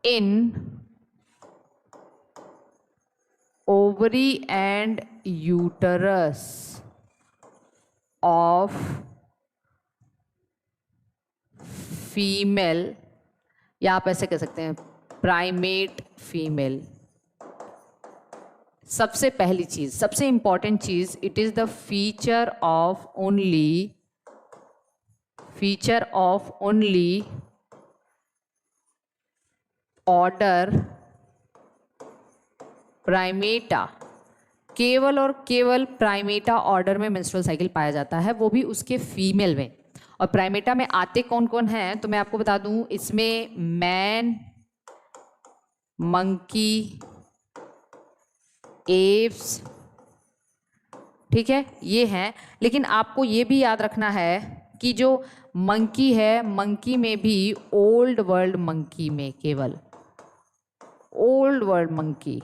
In ovary and uterus of female, या आप ऐसे कह सकते हैं प्राइमेट फीमेल। सबसे पहली चीज, सबसे इंपॉर्टेंट चीज, it is the feature of only order Primata. केवल और केवल प्राइमेटा ऑर्डर में मेंस्ट्रुअल साइकिल पाया जाता है, वो भी उसके फीमेल में। और प्राइमेटा में आते कौन कौन हैं तो मैं आपको बता दूं, इसमें मैन, मंकी, एप्स, ठीक है, ये हैं। लेकिन आपको ये भी याद रखना है कि जो मंकी है, मंकी में भी ओल्ड वर्ल्ड मंकी में केवल ओल्ड वर्ल्ड मंकी,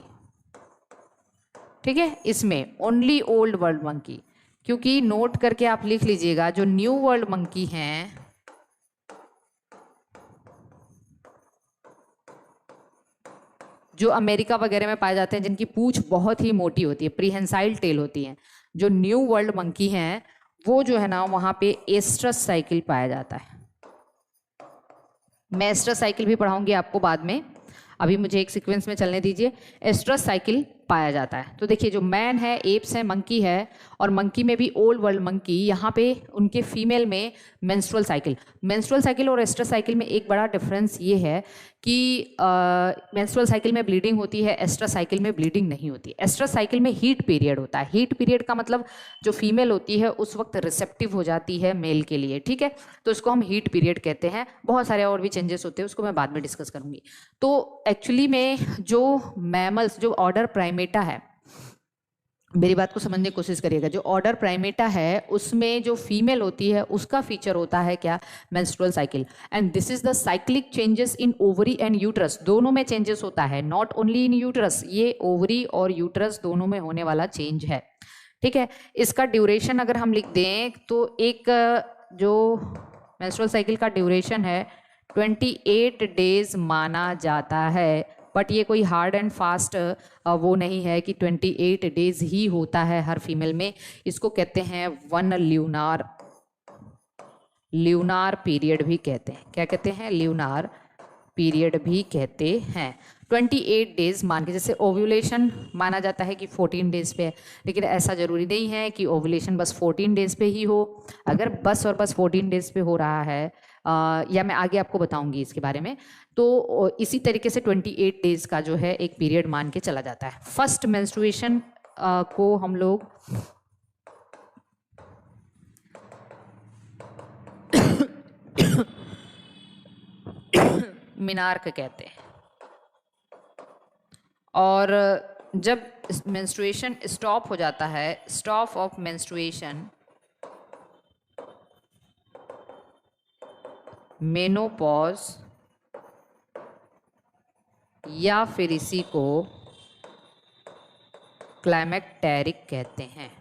ठीक है, इसमें ओनली ओल्ड वर्ल्ड मंकी। क्योंकि नोट करके आप लिख लीजिएगा, जो न्यू वर्ल्ड मंकी हैं जो अमेरिका वगैरह में पाए जाते हैं, जिनकी पूंछ बहुत ही मोटी होती है, प्रीहेंसाइल टेल होती है, जो न्यू वर्ल्ड मंकी हैं वो जो है ना वहां पे एस्ट्रस साइकिल पाया जाता है। मैं एस्ट्रस साइकिल भी पढ़ाऊंगी आपको बाद में, अभी मुझे एक सीक्वेंस में चलने दीजिए। एस्ट्रस साइकिल पाया जाता है। तो देखिए, जो मैन है, एप्स है, मंकी है, और मंकी में भी ओल्ड वर्ल्ड मंकी, यहाँ पे उनके फीमेल में मेंस्ट्रुअल साइकिल और एस्ट्रस साइकिल में एक बड़ा डिफरेंस ये है कि मेंस्ट्रुअल साइकिल में ब्लीडिंग होती है, एस्ट्रस साइकिल में ब्लीडिंग नहीं होती। एस्ट्रस साइकिल में हीट पीरियड होता है। हीट पीरियड का मतलब जो फीमेल होती है उस वक्त रिसेप्टिव हो जाती है मेल के लिए, ठीक है, तो इसको हम हीट पीरियड कहते हैं। बहुत सारे और भी चेंजेस होते हैं, उसको मैं बाद में डिस्कस करूंगी। तो एक्चुअली में जो मैमल्स, जो ऑर्डर प्राइमेटा है, मेरी बात को समझने की कोशिश करिएगा, जो ऑर्डर प्राइमेटा है उसमें जो फीमेल होती है उसका फीचर होता है क्या, menstrual cycle. And this is the cyclic changes in ovary and uterus, दोनों में चेंजेस होता है, नॉट ओनली इन यूट्रस, ये ओवरी और यूट्रस दोनों में होने वाला चेंज है, ठीक है। इसका ड्यूरेशन अगर हम लिख दें तो एक जो मेंस्ट्रुअल साइकिल का ड्यूरेशन है 28 डेज माना जाता है। बट ये कोई हार्ड एंड फास्ट वो नहीं है कि 28 डेज ही होता है हर फीमेल में। इसको कहते हैं वन ल्यूनार पीरियड भी कहते हैं। क्या कहते हैं? ल्यूनार पीरियड भी कहते हैं। 28 डेज मान के, जैसे ओव्यूलेशन माना जाता है कि 14 डेज पे है, लेकिन ऐसा ज़रूरी नहीं है कि ओव्यूलेशन बस 14 डेज पे ही हो। अगर बस और बस 14 डेज पे हो रहा है, या मैं आगे आपको बताऊंगी इसके बारे में, तो इसी तरीके से 28 डेज का जो है एक पीरियड मान के चला जाता है। फर्स्ट मेंस्ट्रुएशन को हम लोग मिनार्क कहते हैं। और जब मेंस्ट्रुएशन स्टॉप हो जाता है, स्टॉप ऑफ मेंस्ट्रुएशन, मेनोपॉज, या फिर इसी को क्लाइमेक्टेरिक कहते हैं।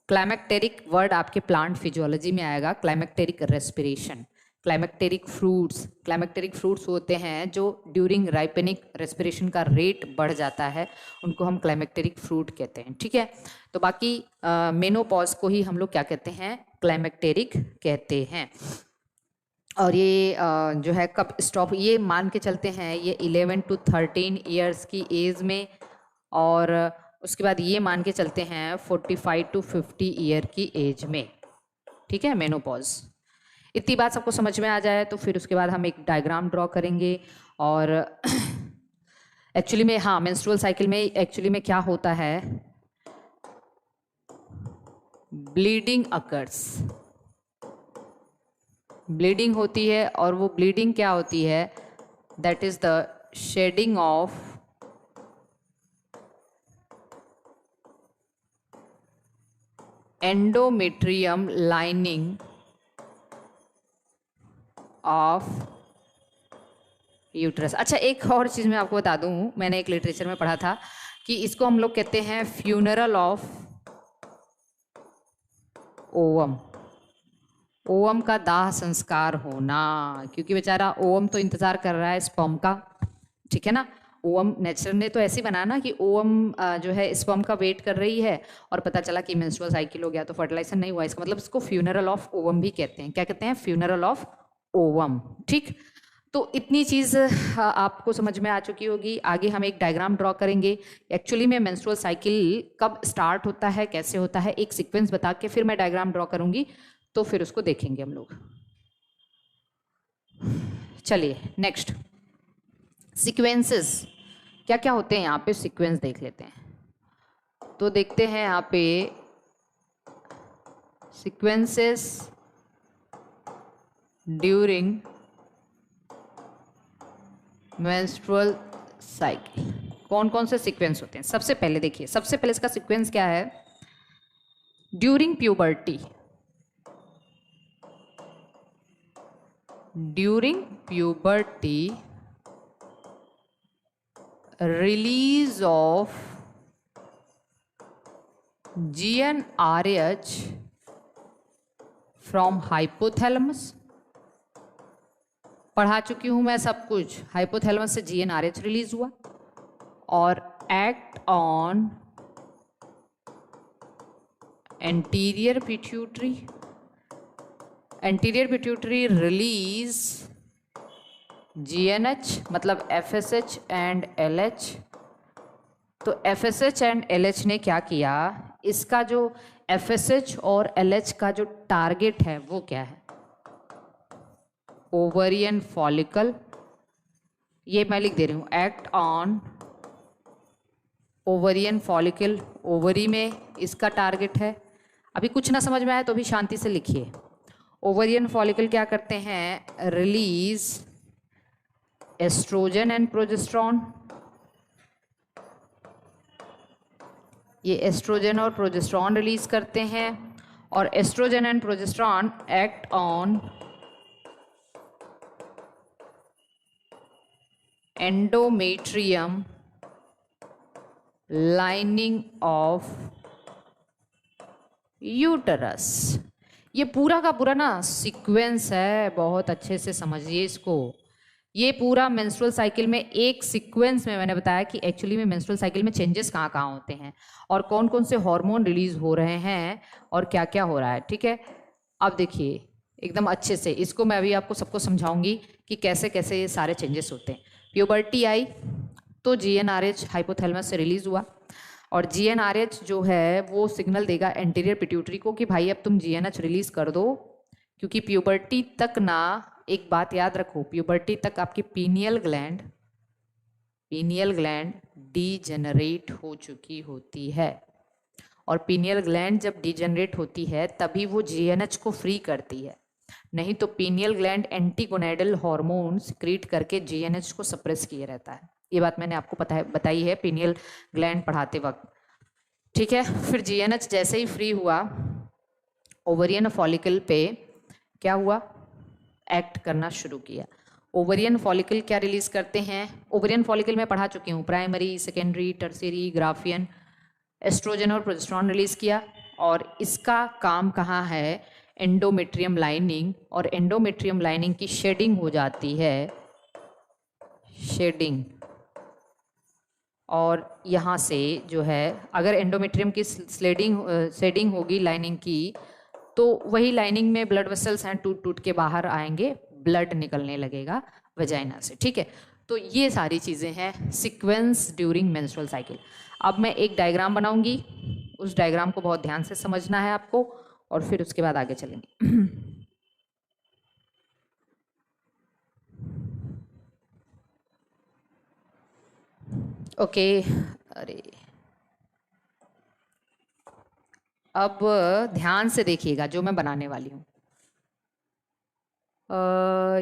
क्लाइमेक्टेरिक वर्ड आपके प्लांट फिजियोलॉजी में आएगा। क्लाइमेक्टेरिक रेस्पिरेशन, क्लाइमेक्टेरिक फ्रूट्स होते हैं जो ड्यूरिंग राइपनिंग रेस्पिरेशन का रेट बढ़ जाता है, उनको हम क्लाइमेक्टेरिक फ्रूट कहते हैं, ठीक है। तो बाकी मेनोपॉज को ही हम लोग क्या कहते हैं? क्लाइमेक्टेरिक कहते हैं। और ये जो है कब स्टॉप, ये मान के चलते हैं ये 11 to 13 ईयर्स की एज में, और उसके बाद ये मान के चलते हैं 45 to 50 ईयर की एज में, ठीक है, मेनोपॉज। इतनी बात सबको समझ में आ जाए तो फिर उसके बाद हम एक डायग्राम ड्रॉ करेंगे। और एक्चुअली में, हाँ, मेंस्ट्रुअल साइकिल में एक्चुअली में क्या होता है, ब्लीडिंग अकर्स, ब्लीडिंग होती है। और वो ब्लीडिंग क्या होती है? That is the shedding of endometrium lining of uterus. अच्छा, एक और चीज़ मैं आपको बता दूं, मैंने एक लिटरेचर में पढ़ा था कि इसको हम लोग कहते हैं फ्यूनरल ऑफ ओवम, ओवम का दाह संस्कार होना, क्योंकि बेचारा ओवम तो इंतजार कर रहा है स्पर्म का, ठीक है ना। ओवम नेचर ने तो ऐसे बनाया ना कि ओवम जो है स्पर्म का वेट कर रही है और पता चला कि मेंस्ट्रुअल साइकिल हो गया तो फर्टिलाइजेशन नहीं हुआ, इसका मतलब इसको फ्यूनरल ऑफ ओवम भी कहते हैं। क्या कहते हैं? Funeral of ovum. ठीक, तो इतनी चीज़ आपको समझ में आ चुकी होगी। आगे हम एक डायग्राम ड्रॉ करेंगे एक्चुअली में मेंस्ट्रुअल साइकिल कब स्टार्ट होता है, कैसे होता है, एक सीक्वेंस बता के फिर मैं डायग्राम ड्रॉ करूंगी, तो फिर उसको देखेंगे हम लोग। चलिए नेक्स्ट, सीक्वेंसेस क्या क्या होते हैं यहाँ पे, सीक्वेंस देख लेते हैं। तो देखते हैं यहाँ पे सीक्वेंसेस ड्यूरिंग मेंस्ट्रुअल साइकिल, कौन कौन से सीक्वेंस होते हैं। सबसे पहले देखिए, सबसे पहले इसका सीक्वेंस क्या है, during puberty. During puberty release of GnRH from hypothalamus. पढ़ा चुकी हूं मैं सब कुछ, हाइपोथैलेमस से GnRH रिलीज हुआ और act on anterior pituitary. Anterior pituitary release GnH मतलब FSH एंड LH। तो FSH एंड LH ने क्या किया, इसका जो FSH और LH का जो टारगेट है वो क्या है, ओवरियन फॉलिकल। ये मैं लिख दे रही हूँ, act on ovarian follicle, ovary में इसका टारगेट है। अभी कुछ ना समझ में आया तो भी शांति से लिखिए। ओवरियन फॉलिकल क्या करते हैं, रिलीज एस्ट्रोजन एंड प्रोजेस्टेरॉन। ये एस्ट्रोजन और प्रोजेस्टेरॉन रिलीज करते हैं और estrogen and progesterone act on endometrium lining of uterus. ये पूरा का पूरा ना सीक्वेंस है, बहुत अच्छे से समझिए इसको। ये पूरा मेंस्ट्रुअल साइकिल में एक सीक्वेंस में मैंने बताया कि एक्चुअली में मेंस्ट्रुअल साइकिल में चेंजेस कहाँ कहाँ होते हैं और कौन कौन से हार्मोन रिलीज हो रहे हैं और क्या क्या हो रहा है। ठीक है, अब देखिए एकदम अच्छे से इसको मैं अभी आपको सबको समझाऊंगी कि कैसे कैसे ये सारे चेंजेस होते हैं। प्यूबर्टी आई तो GnRH हाइपोथैलेमस से रिलीज हुआ और GnRH जो है वो सिग्नल देगा एंटीरियर पिट्यूटरी को कि भाई अब तुम GnH रिलीज कर दो, क्योंकि प्यूबर्टी तक ना, एक बात याद रखो, प्यूबर्टी तक आपकी पीनियल ग्लैंड डीजेनरेट हो चुकी होती है और पीनियल ग्लैंड जब डीजेनरेट होती है तभी वो GnH को फ्री करती है, नहीं तो पीनियल ग्लैंड एंटीगोनेडल हार्मोन सिक्रीट करके GnH को सप्रेस किए रहता है। ये बात मैंने आपको बताई है पीनियल ग्लैंड पढ़ाते वक्त। ठीक है, फिर GnH जैसे ही फ्री हुआ ओवरियन फॉलिकल पे क्या हुआ, एक्ट करना शुरू किया। ओवरियन फॉलिकल क्या रिलीज करते हैं, ओवरियन फॉलिकल में पढ़ा चुकी हूँ, primary, secondary, tertiary, Graafian, estrogen और प्रोजेस्टेरॉन रिलीज किया और इसका काम कहाँ है, एंडोमेट्रियम लाइनिंग, और एंडोमेट्रियम लाइनिंग की शेडिंग हो जाती है, शेडिंग। और यहाँ से जो है अगर एंडोमेट्रियम की शेडिंग होगी लाइनिंग की, तो वही लाइनिंग में ब्लड वेसल्स हैं, टूट टूट के बाहर आएंगे, ब्लड निकलने लगेगा वजाइना से। ठीक है, तो ये सारी चीज़ें हैं सीक्वेंस ड्यूरिंग मेंस्ट्रुअल साइकिल। अब मैं एक डायग्राम बनाऊंगी, उस डायग्राम को बहुत ध्यान से समझना है आपको और फिर उसके बाद आगे चलेंगे। ओके, अरे अब ध्यान से देखिएगा जो मैं बनाने वाली हूँ।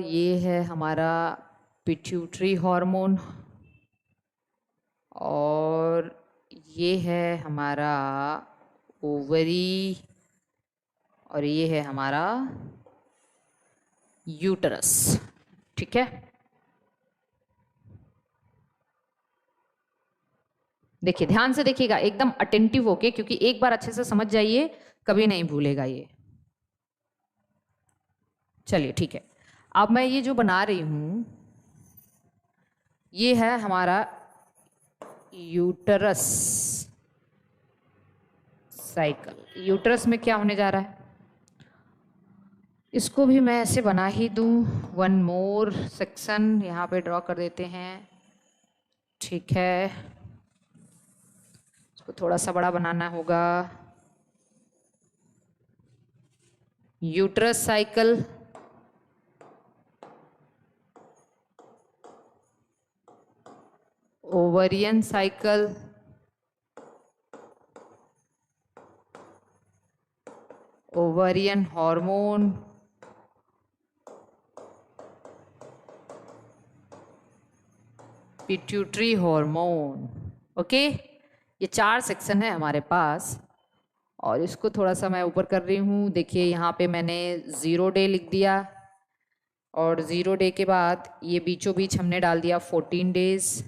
ये है हमारा पिट्यूटरी हार्मोन और ये है हमारा ओवरी और ये है हमारा यूटरस। ठीक है, देखिए ध्यान से देखिएगा, एकदम अटेंटिव होके, क्योंकि एक बार अच्छे से समझ जाइए, कभी नहीं भूलेगा ये। चलिए ठीक है, अब मैं ये जो बना रही हूँ ये है हमारा यूटरस साइकिल। यूटरस में क्या होने जा रहा है, इसको भी मैं ऐसे बना ही दूं। वन मोर सेक्शन यहाँ पे ड्रॉ कर देते हैं, ठीक है। इसको थोड़ा सा बड़ा बनाना होगा। Uterus cycle, ovarian cycle, ovarian hormone, pituitary hormone. Okay, ये 4 सेक्शन है हमारे पास। और इसको थोड़ा सा मैं ऊपर कर रही हूँ। देखिए यहाँ पे मैंने 0 डे लिख दिया, और 0 डे के बाद ये बीचों बीच हमने डाल दिया 14 डेज,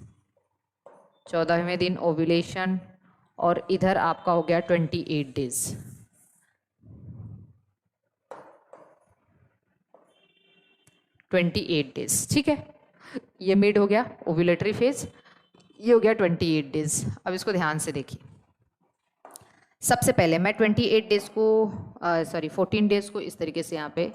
14वें दिन ओव्यूलेशन, और इधर आपका हो गया 28 डेज। ठीक है, ये मिड हो गया ओव्यूलेटरी फेज, ये हो गया 28 डेज। अब इसको ध्यान से देखिए। सबसे पहले मैं 28 डेज को 14 डेज को इस तरीके से यहाँ पे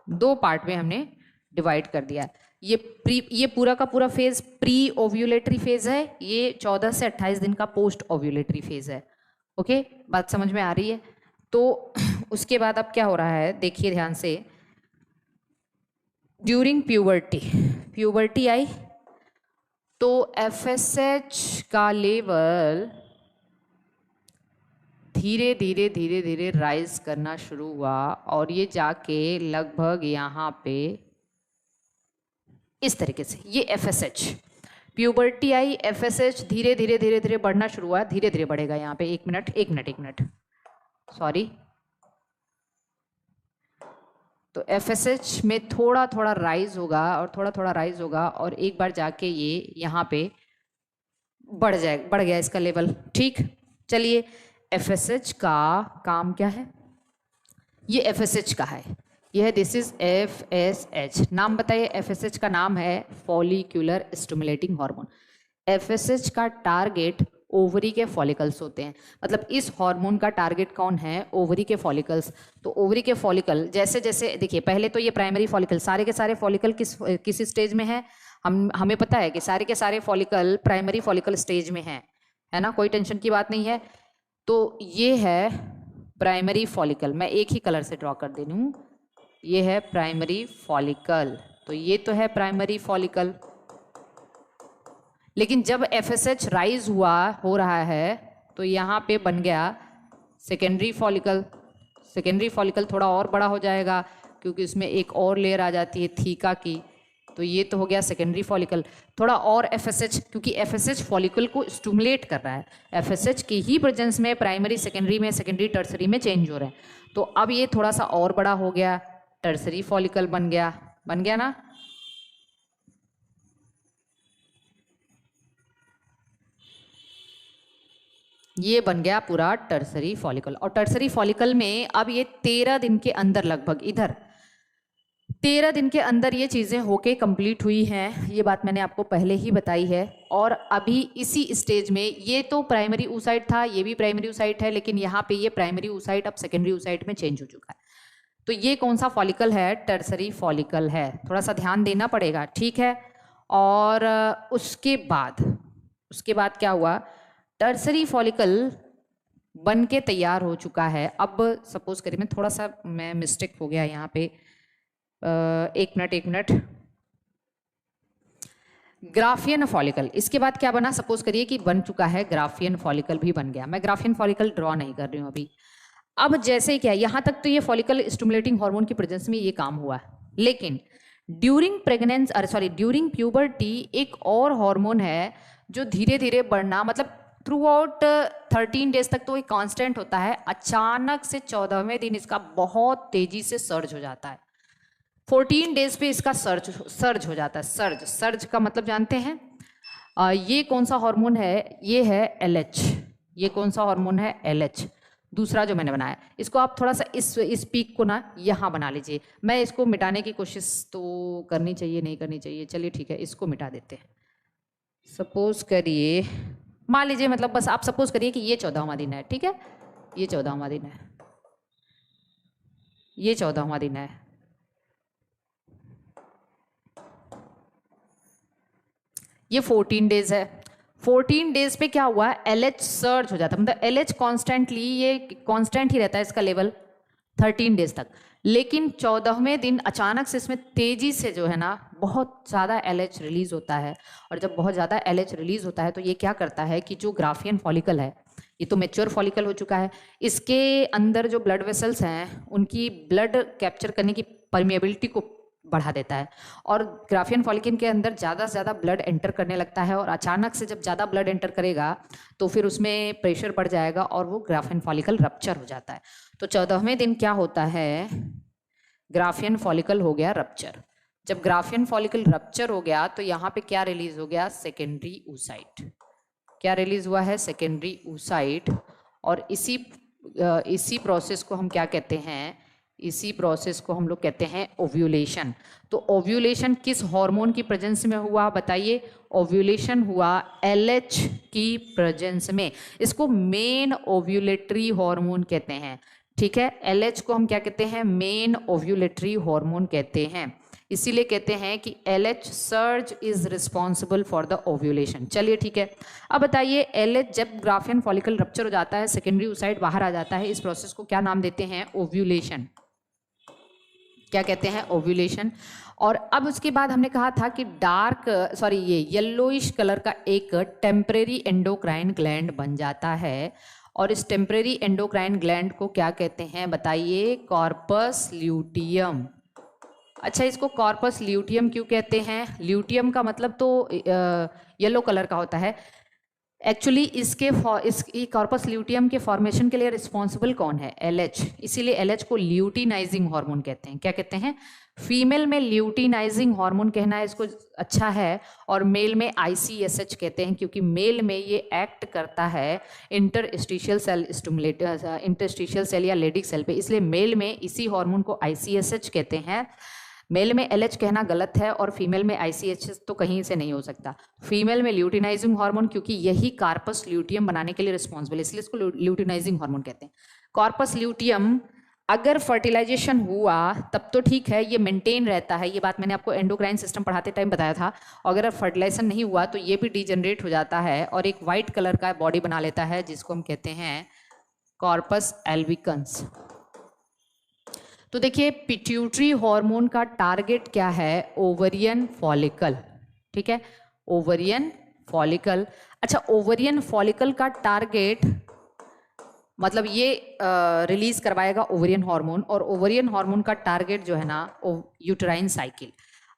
2 पार्ट में हमने डिवाइड कर दिया। ये पूरा का पूरा फेज प्री ओव्यूलेटरी फेज है, ये 14 से 28 दिन का पोस्ट ओव्यूलेटरी फेज है। ओके, बात समझ में आ रही है? तो उसके बाद अब क्या हो रहा है, देखिए ध्यान से। ड्यूरिंग प्यूबर्टी आई तो FSH का लेवल धीरे धीरे राइज करना शुरू हुआ, और ये जाके लगभग यहाँ पे इस तरीके से, ये FSH प्यूबर्टी आई, FSH धीरे धीरे बढ़ना शुरू हुआ, धीरे धीरे बढ़ेगा। यहाँ पे एक मिनट सॉरी। तो FSH में थोड़ा थोड़ा राइज होगा और थोड़ा थोड़ा राइज होगा, और एक बार जाके ये यहाँ पे बढ़ गया इसका लेवल। ठीक, चलिए FSH का काम क्या है, ये FSH का है, यह दिस इज FSH। नाम बताइए, FSH का नाम है फॉलिक्यूलर स्टिमुलेटिंग हार्मोन। FSH का टारगेट ओवरी के फॉलिकल्स होते हैं। मतलब इस हार्मोन का टारगेट कौन है, ओवरी के फॉलिकल्स। तो ओवरी के फॉलिकल जैसे जैसे देखिए, पहले तो ये प्राइमरी फॉलिकल, सारे के सारे फॉलिकल किस स्टेज में है, हमें पता है कि सारे के सारे फॉलिकल प्राइमरी फॉलिकल स्टेज में है ना, कोई टेंशन की बात नहीं है। तो ये है प्राइमरी फॉलिकल, मैं एक ही कलर से ड्रॉ कर दे रही हूँ, ये है प्राइमरी फॉलिकल। तो ये तो है प्राइमरी फॉलिकल, लेकिन जब FSH राइज हो रहा है तो यहाँ पे बन गया सेकेंडरी फॉलिकल। सेकेंडरी फॉलिकल थोड़ा और बड़ा हो जाएगा, क्योंकि इसमें एक और लेयर आ जाती है थीका की। तो ये तो हो गया सेकेंडरी फॉलिकल। थोड़ा और FSH, क्योंकि FSH फॉलिकल को स्टिमुलेट कर रहा है, FSH की ही प्रेजेंस में प्राइमरी सेकेंडरी टर्सरी में चेंज हो रहे हैं। तो अब ये थोड़ा सा और बड़ा हो गया, टर्सरी फॉलिकल बन गया ना। ये बन गया पूरा टर्सरी फॉलिकल। और टर्सरी फॉलिकल में अब ये 13 दिन के अंदर, लगभग इधर 13 दिन के अंदर ये चीज़ें होके कंप्लीट हुई हैं। ये बात मैंने आपको पहले ही बताई है। और अभी इसी स्टेज में, ये तो प्राइमरी oocyte था, ये भी प्राइमरी oocyte है, लेकिन यहाँ पे ये प्राइमरी oocyte अब सेकेंडरी oocyte में चेंज हो चुका है। तो ये कौन सा फॉलिकल है, टर्सरी फॉलिकल है। थोड़ा सा ध्यान देना पड़ेगा, ठीक है। और उसके बाद क्या हुआ, टर्सरी फॉलिकल बन के तैयार हो चुका है। अब सपोज करिए, मैं थोड़ा सा मिस्टेक हो गया यहाँ पे, एक मिनट। ग्राफियन फॉलिकल, इसके बाद क्या बना, सपोज करिए कि बन चुका है ग्राफियन फॉलिकल भी बन गया। मैं ग्राफियन फॉलिकल ड्रॉ नहीं कर रही हूँ अभी। अब जैसे क्या, यहाँ तक तो ये फॉलिकल स्टिमुलेटिंग हार्मोन की प्रेजेंस में ये काम हुआ, लेकिन ड्यूरिंग प्यूबर्टी एक और हार्मोन है जो धीरे धीरे बढ़ना, मतलब थ्रू आउट 13 डेज तक तो ये कांस्टेंट होता है, अचानक से 14वें दिन इसका बहुत तेजी से सर्ज हो जाता है। 14 डेज पे इसका सर्ज हो जाता है। सर्ज का मतलब जानते हैं, ये कौन सा हार्मोन है, ये है LH। ये कौन सा हार्मोन है, LH। दूसरा जो मैंने बनाया, इसको आप थोड़ा सा इस पीक को ना यहाँ बना लीजिए। मैं इसको मिटाने की कोशिश तो करनी चाहिए, नहीं करनी चाहिए, चलिए ठीक है, इसको मिटा देते हैं। सपोज करिए, मान लीजिए, मतलब बस आप सपोज करिए कि ये 14वां दिन है, ठीक है, ये 14वां दिन है, ये 14वां दिन है। ये 14 डेज है। 14 डेज पे क्या हुआ, LH सर्ज हो जाता है, मतलब LH कॉन्स्टेंटली, ये कॉन्स्टेंट ही रहता है इसका लेवल 13 डेज तक। लेकिन 14वें दिन अचानक से इसमें तेजी से जो है ना बहुत ज़्यादा LH रिलीज होता है। और जब बहुत ज़्यादा LH रिलीज होता है तो ये क्या करता है कि जो ग्राफियन फॉलिकल है, ये तो मैच्योर फॉलिकल हो चुका है, इसके अंदर जो ब्लड वेसल्स हैं उनकी ब्लड कैप्चर करने की परमिएबिलिटी को बढ़ा देता है, और ग्राफियन फॉलिकल के अंदर ज़्यादा से ज़्यादा ब्लड एंटर करने लगता है। और अचानक से जब ज़्यादा ब्लड एंटर करेगा तो फिर उसमें प्रेशर बढ़ जाएगा और वो ग्राफियन फॉलिकल रप्चर हो जाता है। तो 14वें दिन क्या होता है, ग्राफियन फॉलिकल हो गया रप्चर। जब ग्राफियन फॉलिकल रप्चर हो गया तो यहाँ पे क्या रिलीज हो गया, सेकेंडरी oocyte। क्या रिलीज हुआ है, सेकेंडरी oocyte। और इसी प्रोसेस को हम क्या कहते हैं, इसी प्रोसेस को हम लोग कहते हैं ओव्यूलेशन। तो ओव्यूलेशन किस हार्मोन की प्रेजेंस में हुआ बताइए, ओव्यूलेशन हुआ LH की प्रेजेंस में। इसको मेन ओव्यूलेटरी हार्मोन कहते हैं, ठीक है। LH को हम क्या कहते हैं, मेन ओव्यूलेटरी हार्मोन कहते हैं। इसीलिए कहते हैं कि LH surge is responsible for the ovulation. चलिए ठीक है, अब बताइए LH जब ग्राफियन फॉलिकल रप्चर हो जाता है, सेकेंडरी oocyte बाहर आ जाता है, इस प्रोसेस को क्या नाम देते हैं, ओव्यूलेशन। क्या कहते हैं, ओव्यूलेशन। और अब उसके बाद हमने कहा था कि ये येलोइश कलर का एक टेम्परेरी एंडोक्राइन ग्लैंड बन जाता है। और इस टेम्परेरी एंडोक्राइन ग्लैंड को क्या कहते हैं बताइए, कॉर्पस ल्यूटियम। अच्छा, इसको कॉर्पस ल्यूटियम क्यों कहते हैं, ल्यूटियम का मतलब तो येलो कलर का होता है। एक्चुअली इसकी कॉर्पस ल्यूटियम के फॉर्मेशन के लिए रिस्पॉन्सिबल कौन है, LH। इसीलिए LH को ल्यूटिनाइजिंग हार्मोन कहते हैं। क्या कहते हैं, फीमेल में ल्यूटिनाइजिंग हार्मोन कहना है इसको अच्छा है, और मेल में ICSH कहते हैं, क्योंकि मेल में ये एक्ट करता है इंटरस्टिशियल सेल या लेडिक सेल पे, इसलिए मेल में इसी हार्मोन को ICSH कहते हैं। मेल में LH कहना गलत है और फीमेल में ICSH तो कहीं से नहीं हो सकता। फीमेल में ल्यूटिनाइजिंग हार्मोन, क्योंकि यही कार्पस ल्यूटियम बनाने के लिए रिस्पॉन्सिबल है, इसलिए इसको ल्यूटिनाइजिंग हार्मोन कहते हैं। कॉर्पस ल्यूटियम अगर फर्टिलाइजेशन हुआ तब तो ठीक है, ये मेंटेन रहता है, ये बात मैंने आपको एंडोक्राइन सिस्टम पढ़ाते टाइम बताया था। अगर फर्टिलाइजेशन नहीं हुआ तो ये भी डिजेनरेट हो जाता है और एक वाइट कलर का बॉडी बना लेता है, जिसको हम कहते हैं कॉर्पस एल्बिकन्स। तो देखिए, पिट्यूटरी हार्मोन का टारगेट क्या है, ओवरियन फॉलिकल, ठीक है, ओवरियन फॉलिकल। अच्छा, ओवरियन फॉलिकल का टारगेट मतलब ये रिलीज करवाएगा ओवरियन हार्मोन, और ओवरियन हार्मोन का टारगेट जो है ना यूट्राइन साइकिल।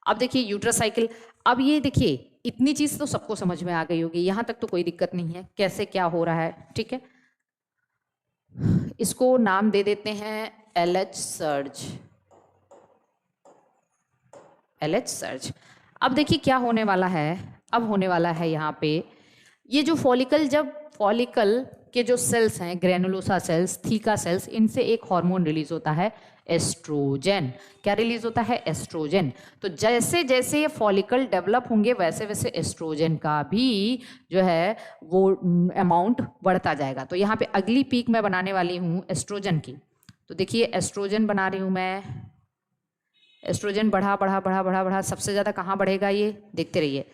अब देखिए यूट्रस साइकिल, अब ये देखिए इतनी चीज तो सबको समझ में आ गई होगी, यहां तक तो कोई दिक्कत नहीं है कैसे क्या हो रहा है, ठीक है। इसको नाम दे देते हैं LH सर्ज, LH सर्ज। अब देखिए क्या होने वाला है, अब होने वाला है यहाँ पे ये जो फॉलिकल, जब फॉलिकल के जो सेल्स हैं, ग्रेनुलोसा सेल्स, थीका सेल्स, इनसे एक हार्मोन रिलीज होता है एस्ट्रोजन। क्या रिलीज होता है, एस्ट्रोजन। तो जैसे जैसे ये फॉलिकल डेवलप होंगे वैसे वैसे एस्ट्रोजन का भी जो है वो अमाउंट बढ़ता जाएगा। तो यहाँ पे अगली पीक मैं बनाने वाली हूँ एस्ट्रोजन की। तो देखिए एस्ट्रोजन बना रही हूँ मैं, एस्ट्रोजन बढ़ा बढ़ा बढ़ा बढ़ा बढ़ा, सबसे ज़्यादा कहाँ बढ़ेगा ये देखते रहिए।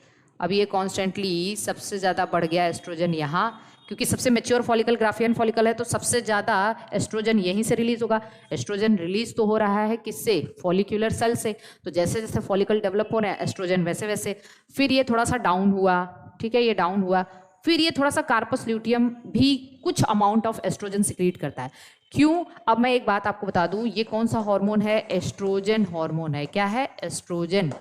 अब ये कॉन्स्टेंटली सबसे ज़्यादा बढ़ गया एस्ट्रोजन यहाँ, क्योंकि सबसे मैच्योर फॉलिकल ग्राफियन फॉलिकल है, तो सबसे ज़्यादा एस्ट्रोजन यहीं से रिलीज होगा। एस्ट्रोजन रिलीज तो हो रहा है किससे, फॉलिक्यूलर सेल से। तो जैसे जैसे फॉलिकल डेवलप हो रहे हैं एस्ट्रोजन वैसे वैसे, फिर ये थोड़ा सा डाउन हुआ, ठीक है, ये डाउन हुआ, फिर ये थोड़ा सा कार्पस ल्यूटियम भी कुछ अमाउंट ऑफ एस्ट्रोजन सिक्रीट करता है। क्यों, अब मैं एक बात आपको बता दूं, ये कौन सा हार्मोन है, एस्ट्रोजन हार्मोन है। क्या है, एस्ट्रोजन।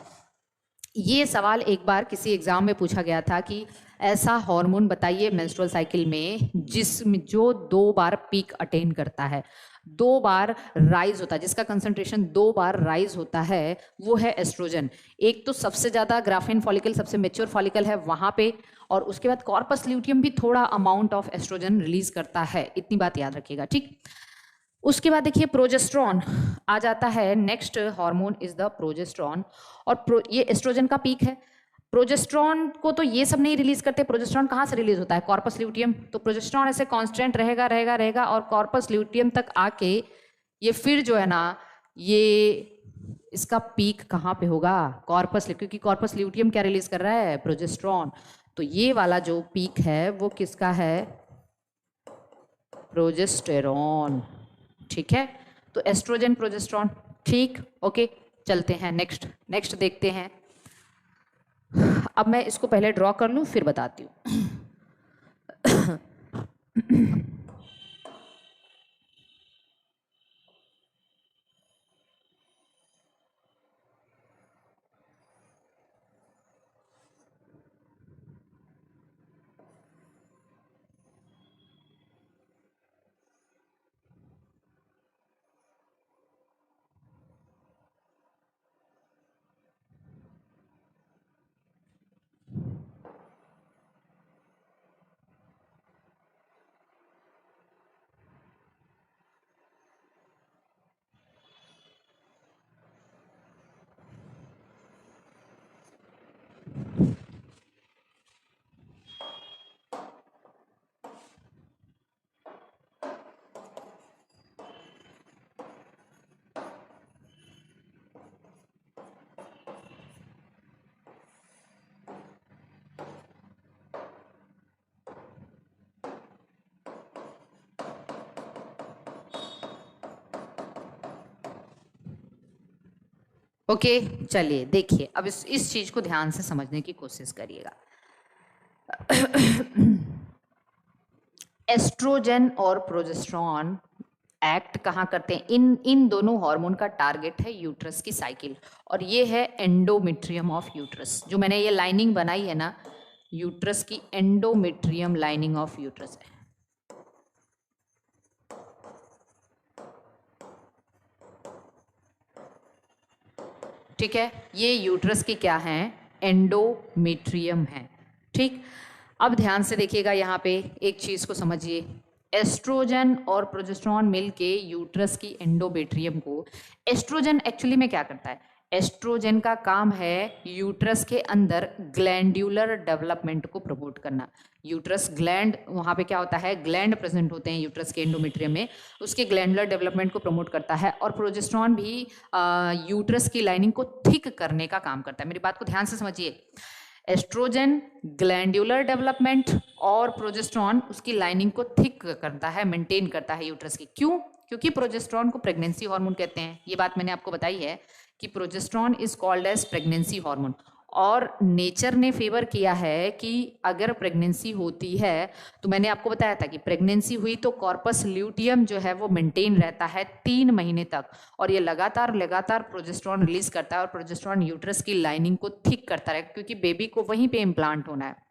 ये सवाल एक बार किसी एग्जाम में पूछा गया था कि ऐसा हार्मोन बताइए मेंस्ट्रुअल साइकिल में जो 2 बार पीक अटेन करता है। 2 बार राइज होता है, जिसका कंसंट्रेशन 2 बार राइज होता है वो है एस्ट्रोजन। एक तो सबसे ज़्यादा ग्राफिन फॉलिकल, सबसे मेच्योर फॉलिकल है वहाँ पे, और उसके बाद कॉर्पस ल्यूटियम भी थोड़ा अमाउंट ऑफ एस्ट्रोजन रिलीज करता है, इतनी बात याद रखिएगा, ठीक। उसके बाद देखिए प्रोजेस्ट्रॉन आ जाता है, next hormone is the progesterone. और ये एस्ट्रोजन का पीक है। प्रोजेस्ट्रॉन को तो ये सब नहीं रिलीज करते, प्रोजेस्ट्रॉन कहाँ से रिलीज होता है? Corpus luteum. तो प्रोजेस्ट्रॉन ऐसे कांस्टेंट रहेगा रहेगा रहेगा और कॉर्पस ल्यूटियम तक आके ये फिर जो है ना, ये इसका पीक कहाँ पे होगा? कॉर्पस, क्योंकि कॉर्पस ल्यूटियम क्या रिलीज कर रहा है? प्रोजेस्ट्रॉन। तो ये वाला जो पीक है वो किसका है? प्रोजेस्टेरॉन, ठीक है। तो एस्ट्रोजन प्रोजेस्ट्रॉन, ठीक, ओके। चलते हैं नेक्स्ट देखते हैं। अब मैं इसको पहले ड्रॉ कर लूं फिर बताती हूँ। ओके, चलिए देखिए अब इस चीज को ध्यान से समझने की कोशिश करिएगा। एस्ट्रोजन और प्रोजेस्ट्रॉन एक्ट कहाँ करते हैं? इन दोनों हार्मोन का टारगेट है यूट्रस की साइकिल, और ये है एंडोमेट्रियम ऑफ यूट्रस। जो मैंने ये लाइनिंग बनाई है ना, यूट्रस की एंडोमेट्रियम लाइनिंग ऑफ यूट्रस है, ठीक है। ये यूट्रस की क्या है? एंडोमेट्रियम है, ठीक। अब ध्यान से देखिएगा, यहाँ पे एक चीज को समझिए। एस्ट्रोजन और प्रोजेस्टेरॉन मिलके यूट्रस की एंडोमेट्रियम को, एस्ट्रोजन एक्चुअली में क्या करता है? एस्ट्रोजन का काम है यूट्रस के अंदर ग्लैंड्यूलर डेवलपमेंट को प्रमोट करना। यूट्रस ग्लैंड, वहाँ पे क्या होता है? ग्लैंड प्रेजेंट होते हैं यूट्रस के एंडोमेट्रियम में, उसके ग्लैंडुलर डेवलपमेंट को प्रमोट करता है। और प्रोजेस्टेरॉन भी यूट्रस की लाइनिंग को थिक करने का काम करता है। मेरी बात को ध्यान से समझिए। एस्ट्रोजन ग्लैंड्यूलर डेवलपमेंट और प्रोजेस्टेरॉन उसकी लाइनिंग को थिक करता है, मेंटेन करता है यूट्रस की। क्यों? क्योंकि प्रोजेस्टेरॉन को प्रेगनेंसी हार्मोन कहते हैं। ये बात मैंने आपको बताई है कि progesterone is called as pregnancy hormone. और नेचर ने फेवर किया है कि अगर प्रेगनेंसी होती है, तो मैंने आपको बताया था कि प्रेगनेंसी हुई तो कॉर्पस ल्यूटियम जो है वो मेंटेन रहता है 3 महीने तक, और ये लगातार लगातार प्रोजेस्टेरॉन रिलीज करता है, और प्रोजेस्टेरॉन यूट्रस की लाइनिंग को थिक करता है, क्योंकि बेबी को वहीं पे इम्प्लांट होना है।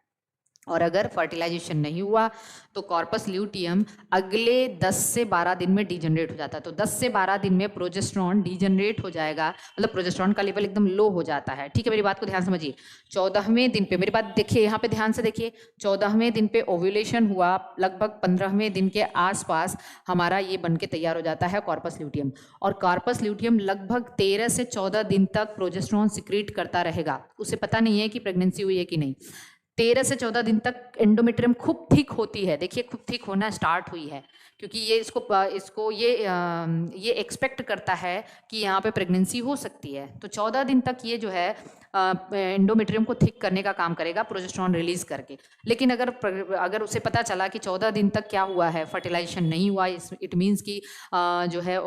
और अगर फर्टिलाइजेशन नहीं हुआ तो कॉर्पस ल्यूटियम अगले 10 से 12 दिन में डीजनरेट हो जाता है। तो 10 से 12 दिन में प्रोजेस्टेरॉन डीजनरेट हो जाएगा, मतलब प्रोजेस्टेरॉन का लेवल एकदम लो हो जाता है, ठीक है। मेरी बात को ध्यान समझिए। 14वें दिन पे, मेरी बात देखिए, यहाँ पे ध्यान से देखिए, 14वें दिन पे ओव्यूलेशन हुआ, लगभग 15वें दिन के आसपास हमारा ये बन के तैयार हो जाता है कॉर्पस ल्यूटियम। और कॉर्पस ल्यूटियम लगभग 13 से 14 दिन तक प्रोजेस्टेरॉन सिक्रीट करता रहेगा। उसे पता नहीं है कि प्रेगनेंसी हुई है कि नहीं। 13 से 14 दिन तक एंडोमेट्रियम खूब थिक होती है। देखिए खूब थिक होना स्टार्ट हुई है, क्योंकि ये इसको ये एक्सपेक्ट करता है कि यहाँ पे प्रेगनेंसी हो सकती है। तो 14 दिन तक ये जो है एंडोमेट्रियम को थिक करने का काम करेगा प्रोजेस्टेरॉन रिलीज करके। लेकिन अगर उसे पता चला कि 14 दिन तक क्या हुआ है, फर्टिलाइजेशन नहीं हुआ, इट मीन्स कि जो है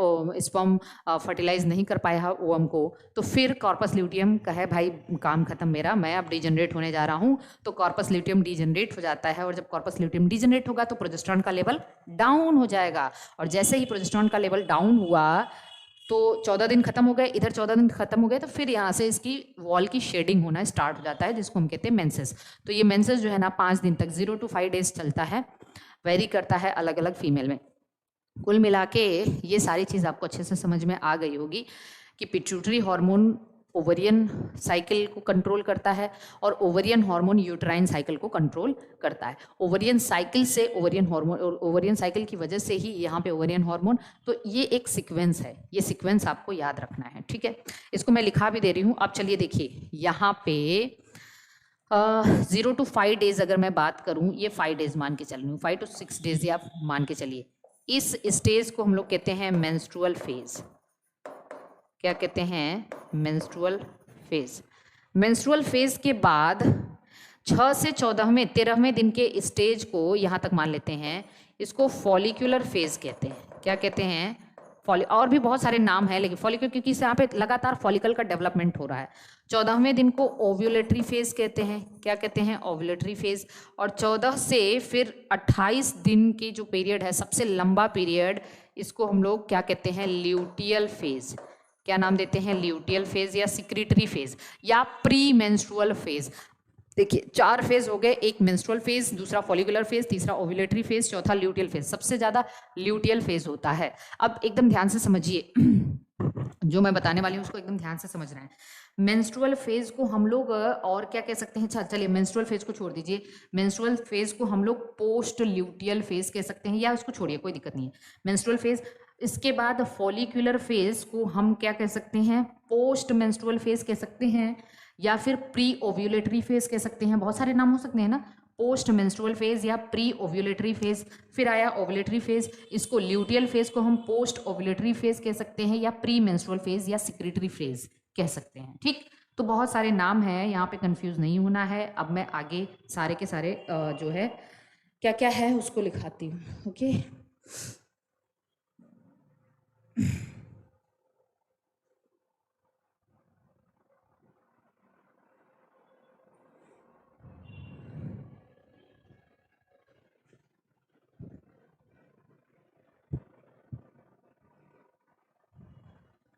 स्पर्म फर्टिलाइज नहीं कर पाया है ओवम को, तो फिर कॉर्पस ल्यूटियम का है भाई काम खत्म मेरा, मैं अब डीजनरेट होने जा रहा हूँ। तो कॉर्पस ल्यूटियम डीजनरेट हो जाता है, और जब कॉर्पस ल्यूटियम डीजनरेट होगा तो प्रोजेस्टेरॉन का लेवल डाउन हो जाएगा। और जैसे ही प्रोजेस्टेरॉन का लेवल डाउन हुआ तो 14 दिन खत्म हो गए, इधर 14 दिन खत्म हो गए, तो फिर यहाँ से इसकी वॉल की शेडिंग होना स्टार्ट हो जाता है, जिसको हम कहते हैं मेंसेस। तो ये मेंसेस जो है ना 5 दिन तक 0 to 5 days चलता है, वेरी करता है अलग अलग फीमेल में। कुल मिला के ये सारी चीज़ आपको अच्छे से समझ में आ गई होगी कि पिट्यूटरी हार्मोन ओवरियन साइकिल को कंट्रोल करता है और ओवरियन हार्मोन यूट्राइन साइकिल को कंट्रोल करता है। ओवरियन साइकिल से ओवरियन हार्मोन और ओवरियन साइकिल की वजह से ही यहाँ पे ओवरियन हार्मोन, तो ये एक सीक्वेंस है, ये सीक्वेंस आपको याद रखना है, ठीक है। इसको मैं लिखा भी दे रही हूँ। अब चलिए देखिए यहाँ पे 0 to 5 डेज अगर मैं बात करूँ, ये 5 डेज मान के चल रही हूँ, 5 to 6 डेज या मान के चलिए। इस स्टेज को हम लोग कहते हैं मेंस्ट्रुअल फेज। क्या कहते हैं? Menstrual phase. मेंस्ट्रुअल फेज के बाद 6 से 14वें 13वें दिन के स्टेज को यहाँ तक मान लेते हैं, इसको फॉलिक्यूलर फेज कहते हैं। क्या कहते हैं? और भी बहुत सारे नाम हैं, लेकिन फॉलिक्यूलर क्योंकि यहाँ पे लगातार फॉलिकल का डेवलपमेंट हो रहा है। 14वें दिन को ओव्यूलेटरी फेज कहते हैं। क्या कहते हैं? Ovulatory phase. और 14 से फिर 28 दिन की जो पीरियड है, सबसे लंबा पीरियड, इसको हम लोग क्या कहते हैं? Luteal phase. क्या नाम देते हैं? ल्यूटियल फेज या सिक्रीटरी फेज या प्री मेंस्ट्रुअल फेज। देखिए 4 फेज हो गए, एक मेंस्ट्रुअल फेज, दूसरा फॉलिकुलर फेज, तीसरा ओव्यूलेटरी फेज, चौथा ल्यूटियल फेज। सबसे ज्यादा ल्यूटियल फेज होता है। अब एकदम ध्यान से समझिए जो मैं बताने वाली हूँ उसको एकदम ध्यान से समझना है। मेंस्ट्रुअल फेज को हम लोग और क्या कह सकते हैं? अच्छा चलिए मेंस्ट्रुअल फेज को छोड़ दीजिए, मेंस्ट्रुअल फेज को हम लोग पोस्ट ल्यूटियल फेज कह सकते हैं, या उसको छोड़िए, कोई दिक्कत नहीं है। मेंस्ट्रुअल फेज, इसके बाद फॉलिक्यूलर फेज को हम क्या कह सकते हैं? पोस्ट मेंस्ट्रुअल फेज कह सकते हैं, या फिर प्री ओव्यूलेटरी फेज कह सकते हैं। बहुत सारे नाम हो सकते हैं ना, पोस्ट मेंस्ट्रुअल फेज या प्री ओव्यूलेटरी फेज। फिर आया ओव्यूलेटरी फेज, इसको ल्यूटियल फेज को हम पोस्ट ओव्यूलेटरी फेज कह सकते हैं, या प्री मेंस्ट्रुअल फेज या सिक्रीटरी फेज कह सकते हैं, ठीक। तो बहुत सारे नाम हैं, यहाँ पे कंफ्यूज नहीं होना है। अब मैं आगे सारे के सारे जो है क्या क्या है उसको लिखाती हूँ, ओके।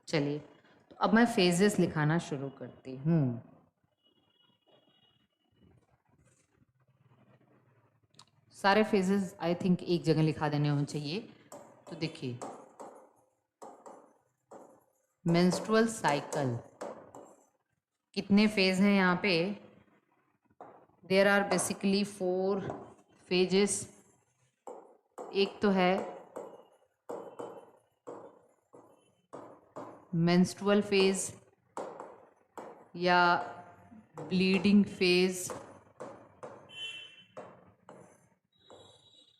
चलिए तो अब मैं फेजेस लिखाना शुरू करती हूँ। सारे फेजेस आई थिंक एक जगह लिखा देने होने चाहिए। तो देखिए मेंस्ट्रुअल साइकिल कितने फेज हैं यहाँ पे? There are basically 4 phases. एक तो है मेंस्ट्रुअल फेज या ब्लीडिंग फेज,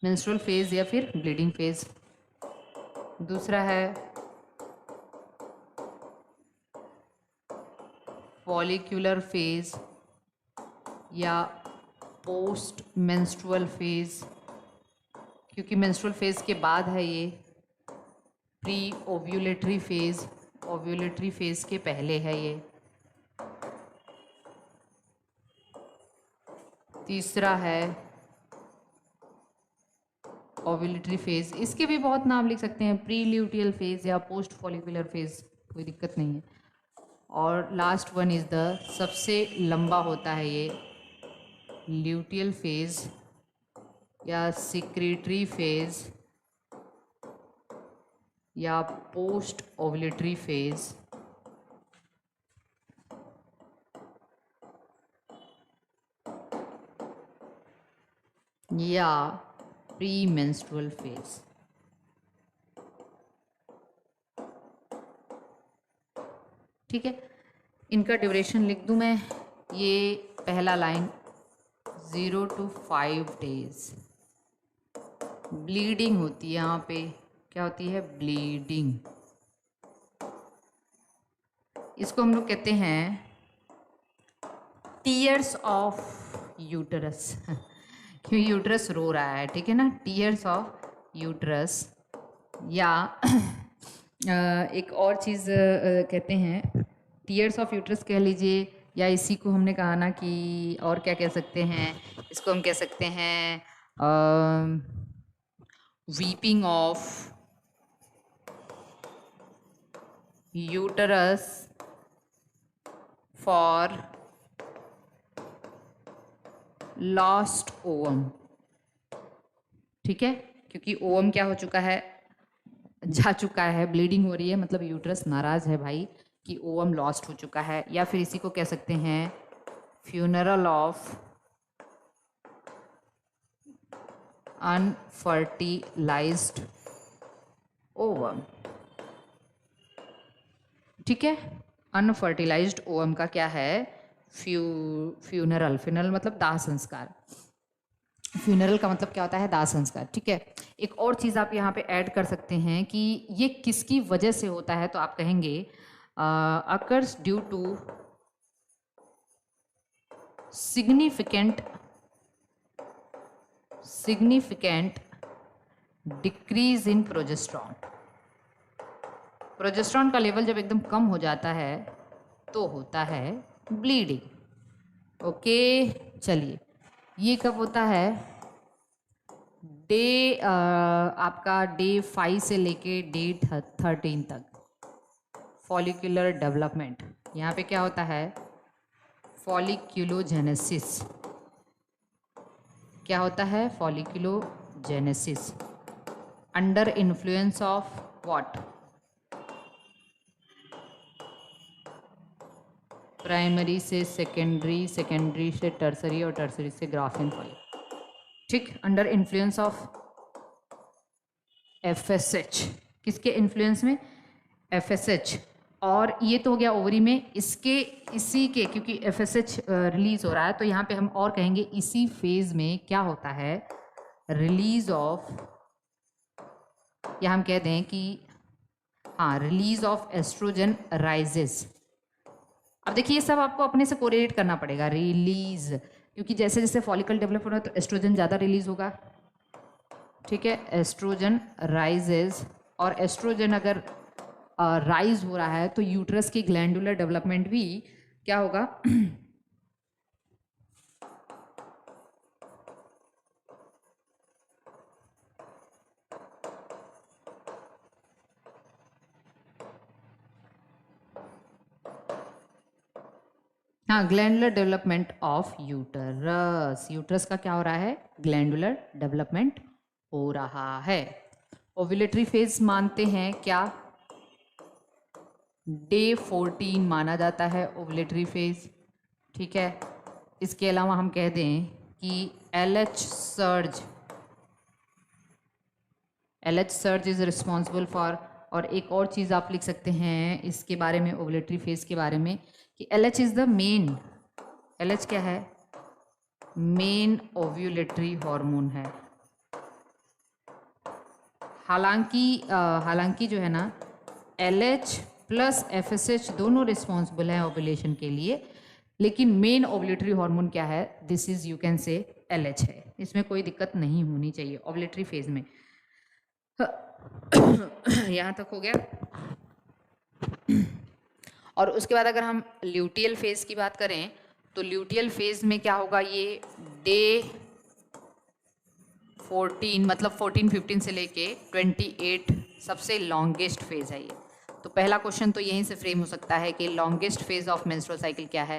मेंस्ट्रुअल फेज या फिर ब्लीडिंग फेज। दूसरा है फॉलिक्यूलर फेज या पोस्ट मेंस्ट्रुअल फेज, क्योंकि मेंस्ट्रुअल फेज के बाद है ये। Pre ovulatory phase, ovulatory phase के पहले है ये। तीसरा है ओव्यूलेटरी फेज, इसके भी बहुत नाम लिख सकते हैं, प्री ल्यूटियल फेज या पोस्ट फॉलिकुलर फेज, कोई दिक्कत नहीं है। और लास्ट वन इज द सबसे लंबा होता है ये, ल्यूटियल फेज या सिक्रीटरी फेज या पोस्ट ओव्यूलेटरी फेज या प्री मेंस्ट्रुअल फेज। ठीक है, इनका ड्यूरेशन लिख दूं मैं। ये पहला लाइन 0 to 5 डेज ब्लीडिंग होती है। यहाँ पे क्या होती है? ब्लीडिंग। इसको हम लोग कहते हैं टीयर्स ऑफ यूटरस क्यों यूटरस रो रहा है, ठीक है ना, टीयर्स ऑफ यूटरस। या एक और चीज़ कहते हैं, टीयर्स ऑफ यूटरस कह लीजिए, या इसी को हमने कहा ना कि और क्या कह सकते हैं, इसको हम कह सकते हैं weeping of uterus for lost ovum. ठीक है, क्योंकि ओवम क्या हो चुका है? जा चुका है, ब्लीडिंग हो रही है, मतलब यूट्रस नाराज है भाई कि ओवम लॉस्ट हो चुका है, या फिर इसी को कह सकते हैं फ्यूनरल ऑफ अनफर्टिलाइज्ड ओवम। ठीक है, अनफर्टिलाइज्ड ओवम का क्या है, फ्यूनरल। फ्यूनरल मतलब दाह संस्कार। फ्यूनरल का मतलब क्या होता है, दाह संस्कार। ठीक है, एक और चीज़ आप यहाँ पे ऐड कर सकते हैं कि ये किसकी वजह से होता है, तो आप कहेंगे occurs due to significant decrease in progesterone. Progesterone का लेवल जब एकदम कम हो जाता है तो होता है ब्लीडिंग। ओके, चलिए, ये कब होता है, डे आपका डे 5 से लेके डे 13 तक फॉलिकुलर डेवलपमेंट। यहाँ पे क्या होता है, फॉलिक्यूलोजेनेसिस। क्या होता है, folliculogenesis under influence of what, primary से सेकेंडरी, सेकेंडरी से टर्सरी और टर्सरी से ग्राफिन फॉलिक। ठीक, अंडर इन्फ्लुएंस ऑफ FSH। किसके इन्फ्लुएंस में, FSH। और ये तो हो गया ओवरी में, इसके इसी के, क्योंकि FSH रिलीज हो रहा है तो यहाँ पे हम और कहेंगे इसी फेज में क्या होता है, रिलीज ऑफ, या हम कह दें कि हाँ, रिलीज ऑफ एस्ट्रोजन राइजेस। अब देखिए, ये सब आपको अपने से कोरिलेट करना पड़ेगा, रिलीज, क्योंकि जैसे जैसे फॉलिकल डेवलप हो रहा है तो एस्ट्रोजन ज़्यादा रिलीज होगा। ठीक है, एस्ट्रोजन राइजेस, और एस्ट्रोजन अगर राइज हो रहा है तो यूट्रस की ग्लैंडुलर डेवलपमेंट भी क्या होगा, हाँ, glandular development of uterus. Uterus का क्या हो रहा है, ग्लैंडुलर डेवलपमेंट हो रहा है। ओव्यूलेटरी फेज मानते हैं क्या, डे 14 माना जाता है ओव्यूलेटरी फेज। ठीक है, इसके अलावा हम कह दें कि LH surge is responsible for, और एक और चीज़ आप लिख सकते हैं इसके बारे में, ओव्यूलेटरी फेज के बारे में, कि LH is the main, LH क्या है, मेन ओव्यूलेटरी हार्मोन है। हालांकि जो है ना, LH प्लस FSH दोनों रिस्पॉन्सिबल हैं ओव्यूलेशन के लिए, लेकिन मेन ओव्यूलेटरी हार्मोन क्या है, this is, you can say, LH है। इसमें कोई दिक्कत नहीं होनी चाहिए ओव्यूलेटरी फेज में। यहाँ तक हो गया। और उसके बाद अगर हम ल्यूटियल फेज की बात करें तो ल्यूटियल फेज में क्या होगा, ये डे 14 मतलब 14-15 से लेके 28 सबसे लॉन्गेस्ट फेज है ये। तो पहला क्वेश्चन तो यहीं से फ्रेम हो सकता है कि longest phase of menstrual cycle क्या है,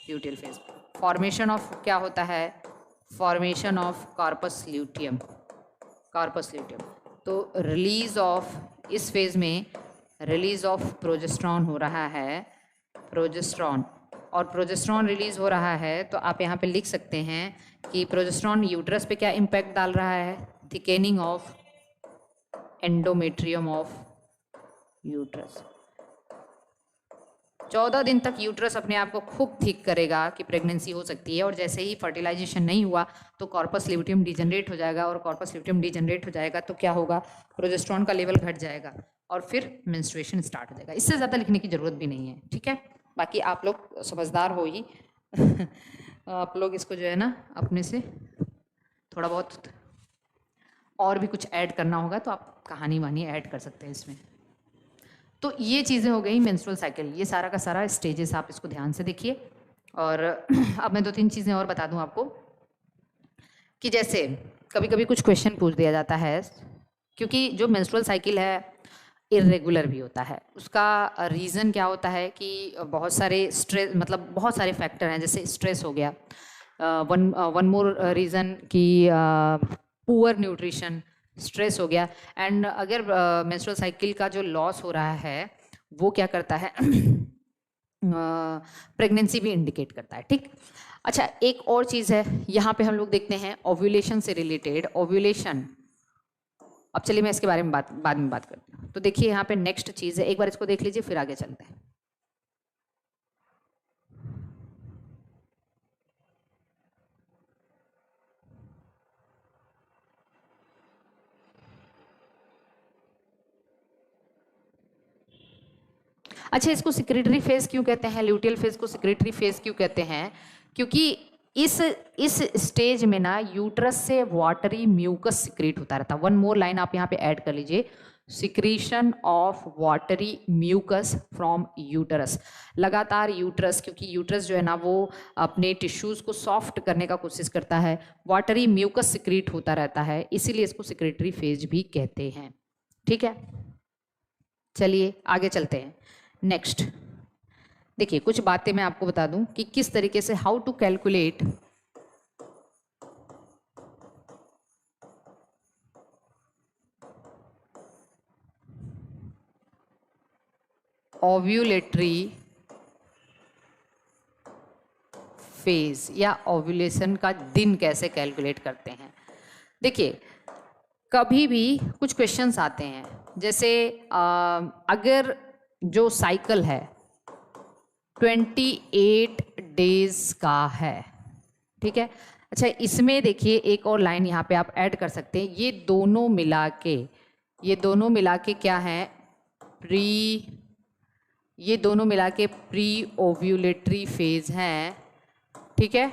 ल्यूटियल फेज। फॉर्मेशन ऑफ क्या होता है, फॉर्मेशन ऑफ कार्पस ल्यूटियम। तो रिलीज ऑफ, इस फेज में रिलीज ऑफ प्रोजेस्ट्रॉन हो रहा है, प्रोजेस्ट्रॉन, और प्रोजेस्ट्रॉन रिलीज हो रहा है तो आप यहाँ पे लिख सकते हैं कि प्रोजेस्ट्रॉन यूट्रस पे क्या इम्पैक्ट डाल रहा है, थिकेनिंग ऑफ एंडोमेट्रियम ऑफ यूट्रस। 14 दिन तक यूट्रस अपने आप को खूब थिक करेगा कि प्रेगनेंसी हो सकती है, और जैसे ही फर्टिलाइजेशन नहीं हुआ तो कॉर्पस ल्यूटियम डिजनरेट हो जाएगा, और कॉर्पस ल्यूटियम डिजनरेट हो जाएगा तो क्या होगा, प्रोजेस्ट्रॉन का लेवल घट जाएगा और फिर मेंस्ट्रुएशन स्टार्ट हो जाएगा। इससे ज़्यादा लिखने की ज़रूरत भी नहीं है। ठीक है, बाकी आप लोग समझदार हो ही आप लोग इसको जो है ना अपने से थोड़ा बहुत और भी कुछ ऐड करना होगा तो आप कहानी वानी ऐड कर सकते हैं इसमें। तो ये चीज़ें हो गई मेंस्ट्रुअल साइकिल, ये सारा का सारा स्टेजेस, आप इसको ध्यान से देखिए। और अब मैं 2-3 चीज़ें और बता दूं आपको कि जैसे कभी कभी कुछ क्वेश्चन पूछ दिया जाता है, क्योंकि जो मेंस्ट्रुअल साइकिल है इरेगुलर भी होता है। उसका रीज़न क्या होता है कि बहुत सारे स्ट्रेस, मतलब बहुत सारे फैक्टर हैं, जैसे स्ट्रेस हो गया, वन मोर रीज़न कि पुअर न्यूट्रिशन, स्ट्रेस हो गया। एंड अगर मेंस्ट्रुअल साइकिल का जो लॉस हो रहा है वो क्या करता है, प्रेगनेंसी भी इंडिकेट करता है। ठीक, अच्छा एक और चीज़ है यहाँ पे हम लोग देखते हैं ओव्यूलेशन से रिलेटेड, ओव्यूलेशन। अब चलिए मैं इसके बारे में बाद में बात करती हूँ। तो देखिए यहाँ पे नेक्स्ट चीज़ है, एक बार इसको देख लीजिए फिर आगे चलते हैं। अच्छा, इसको सिक्रेटरी फेज क्यों कहते हैं, ल्यूटियल फेज को सिक्रेटरी फेज क्यों कहते हैं? क्योंकि इस स्टेज में ना यूट्रस से वाटरी म्यूकस सिक्रेट होता रहता है। वन मोर लाइन आप यहाँ पे ऐड कर लीजिए, secretion of watery mucus from uterus. लगातार यूट्रस, क्योंकि यूट्रस जो है ना वो अपने टिश्यूज को सॉफ्ट करने का कोशिश करता है, वाटरी म्यूकस सिक्रेट होता रहता है, इसीलिए इसको सिक्रेटरी फेज भी कहते हैं। ठीक है, चलिए आगे चलते हैं। नेक्स्ट देखिए कुछ बातें मैं आपको बता दूं कि किस तरीके से how to calculate ovulatory phase या ओव्यूलेशन का दिन कैसे कैलकुलेट करते हैं। देखिए कभी भी कुछ क्वेश्चंस आते हैं, जैसे अगर जो साइकिल है 28 डेज का है, ठीक है। अच्छा इसमें देखिए एक और लाइन यहाँ पे आप ऐड कर सकते हैं, ये दोनों मिला के क्या है, ये दोनों मिला के प्री ओव्यूलेटरी फेज हैं, ठीक है,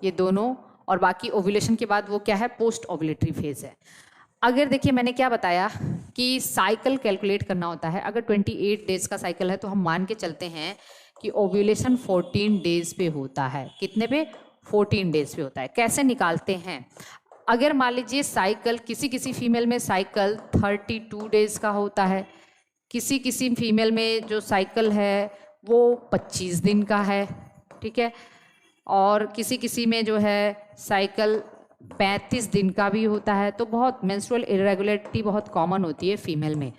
ये दोनों, और बाकी ओव्यूलेशन के बाद वो क्या है, पोस्ट ओव्यूलेटरी फेज है। अगर देखिए मैंने क्या बताया कि साइकिल कैलकुलेट करना होता है, अगर 28 डेज का साइकिल है तो हम मान के चलते हैं कि ओव्यूलेशन 14 डेज पे होता है। कितने पे, 14 डेज पे होता है। कैसे निकालते हैं, अगर मान लीजिए साइकिल किसी फीमेल में साइकिल 32 डेज का होता है, किसी फीमेल में जो साइकिल है वो 25 दिन का है, ठीक है, और किसी में जो है साइकिल 35 दिन का भी होता है। तो बहुत मेंस्ट्रुअल इरेगुलरिटी बहुत कॉमन होती है फीमेल में।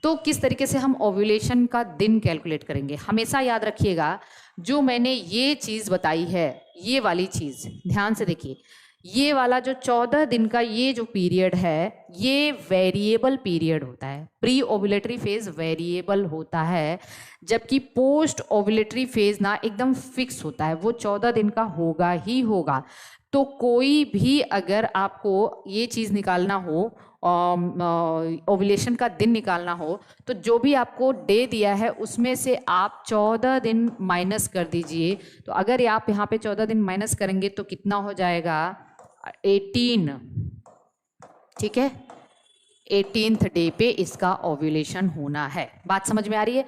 तो किस तरीके से हम ओव्यूलेशन का दिन कैलकुलेट करेंगे, हमेशा याद रखिएगा जो मैंने ये चीज़ बताई है, ये वाली चीज़ ध्यान से देखिए, ये वाला जो 14 दिन का ये जो पीरियड है ये वेरिएबल पीरियड होता है। प्री ओव्यूलेटरी फेज वेरिएबल होता है, जबकि पोस्ट ओव्यूलेटरी फेज ना एकदम फिक्स होता है, वो 14 दिन का होगा ही होगा। तो कोई भी अगर आपको ये चीज़ निकालना हो, ओव्यूलेशन का दिन निकालना हो, तो जो भी आपको डे दिया है उसमें से आप 14 दिन माइनस कर दीजिए। तो अगर आप यहाँ पे 14 दिन माइनस करेंगे तो कितना हो जाएगा, 18, ठीक है, 18th डे पे इसका ओव्यूलेशन होना है। बात समझ में आ रही है?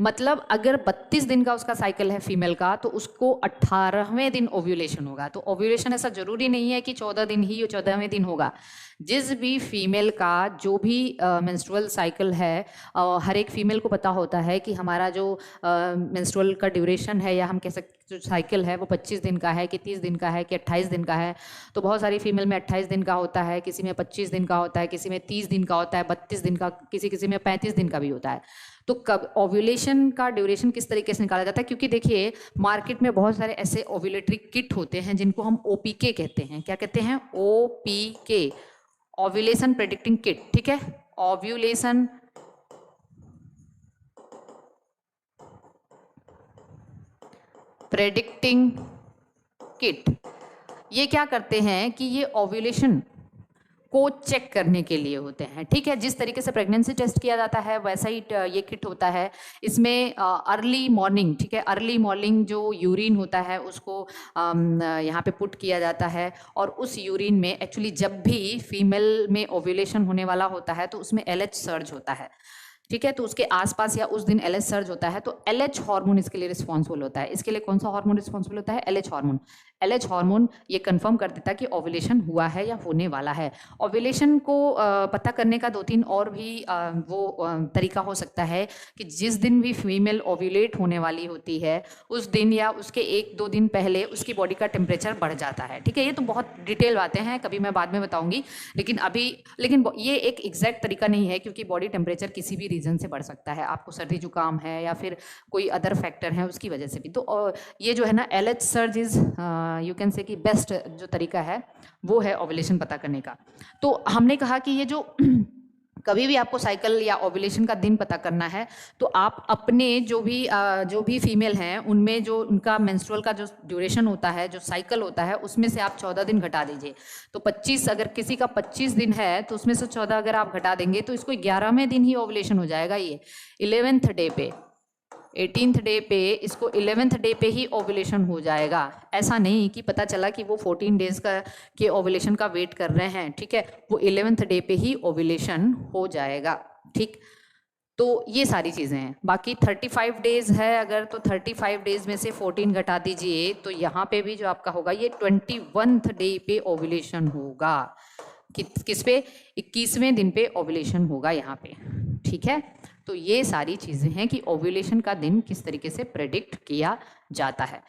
मतलब अगर 32 दिन का उसका साइकिल है फीमेल का, तो उसको 18वें दिन ओव्यूलेशन होगा। तो ओव्यूलेशन ऐसा जरूरी नहीं है कि 14 दिन ही 14वें दिन होगा। जिस भी फीमेल का जो भी मेंस्ट्रुअल साइकिल है, हर एक फीमेल को पता होता है कि हमारा जो मेंस्ट्रुअल का ड्यूरेशन है, या हम कह सकते जो साइकिल है वो 25 दिन का है कि 30 दिन का है कि 28 दिन का है। तो बहुत सारी फीमेल में 28 दिन का होता है, किसी में 25 दिन का होता है, किसी में 30 दिन का होता है, 32 दिन का, किसी में 35 दिन का भी होता है। तो कब ओव्यूलेशन का ड्यूरेशन किस तरीके से निकाला जाता है, क्योंकि देखिए मार्केट में बहुत सारे ऐसे ओव्यूलेटरी किट होते हैं जिनको हम ओपीके कहते हैं। क्या कहते हैं, ओपीके, ओव्यूलेशन प्रेडिक्टिंग किट, ठीक है, ओव्यूलेशन प्रेडिक्टिंग किट। ये क्या करते हैं कि ये ओव्यूलेशन को चेक करने के लिए होते हैं, ठीक है। जिस तरीके से प्रेगनेंसी टेस्ट किया जाता है वैसा ही ये किट होता है। इसमें अर्ली मॉर्निंग, ठीक है, अर्ली मॉर्निंग जो यूरिन होता है उसको यहाँ पे पुट किया जाता है, और उस यूरिन में एक्चुअली जब भी फीमेल में ओव्यूलेशन होने वाला होता है तो उसमें LH सर्ज होता है। ठीक है, तो उसके आसपास या उस दिन LH सर्ज होता है, तो LH हार्मोन इसके लिए रिस्पॉन्सिबल होता है। इसके लिए कौन सा हार्मोन रिस्पॉन्सिबल होता है? LH hormone. LH हार्मोन ये कंफर्म कर देता है कि ओव्यूलेशन हुआ है या होने वाला है। ओव्यूलेशन को पता करने का 2-3 और भी तरीका हो सकता है कि जिस दिन भी फीमेल ओव्यूलेट होने वाली होती है उस दिन या उसके 1-2 दिन पहले उसकी बॉडी का टेम्परेचर बढ़ जाता है। ठीक है, ये तो बहुत डिटेल बातें हैं, कभी मैं बाद में बताऊंगी, लेकिन ये एक एग्जैक्ट तरीका नहीं है, क्योंकि बॉडी टेम्परेचर किसी भी रीज़न से बढ़ सकता है। आपको सर्दी जुकाम है या फिर कोई अदर फैक्टर है उसकी वजह से भी। तो ये जो है ना LH surge is you can say कि बेस्ट जो तरीका है वो है ओव्यूलेशन पता करने का। तो हमने कहा कि ये जो कभी भी आपको साइकिल या ओव्यूलेशन का दिन पता करना है तो आप अपने जो भी फीमेल हैं उनमें जो उनका मेंस्ट्रुअल का जो ड्यूरेशन होता है, जो साइकिल होता है, उसमें से आप 14 दिन घटा दीजिए। तो 25, अगर किसी का 25 दिन है तो उसमें से 14 अगर आप घटा देंगे तो इसको 11वें दिन ही ओव्यूलेशन हो जाएगा। ये 11th डे पे, 18th डे पे इसको 11th डे पे ही ओव्यूलेशन हो जाएगा। ऐसा नहीं कि पता चला कि वो 14 डेज का के ओव्यूलेशन का वेट कर रहे हैं। ठीक है, वो 11th डे पे ही ओव्यूलेशन हो जाएगा। ठीक, तो ये सारी चीज़ें हैं। बाकी 35 डेज है अगर, तो 35 डेज में से 14 घटा दीजिए तो यहाँ पे भी जो आपका होगा ये 21th डे पे ओव्यूलेशन होगा। किस पे? 21वें दिन पे ओव्यूलेशन होगा यहाँ पे। ठीक है, तो ये सारी चीज़ें हैं कि ओव्यूलेशन का दिन किस तरीके से प्रेडिक्ट किया जाता है,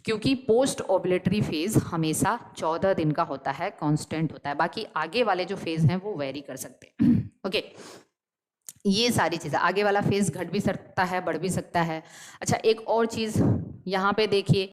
क्योंकि पोस्ट ओव्यूलेटरी फेज हमेशा 14 दिन का होता है, कांस्टेंट होता है। बाकी आगे वाले जो फेज हैं वो वेरी कर सकते हैं। ओके, ये सारी चीज़ें, आगे वाला फेज घट भी सकता है, बढ़ भी सकता है। अच्छा, एक और चीज़ यहाँ पे देखिए,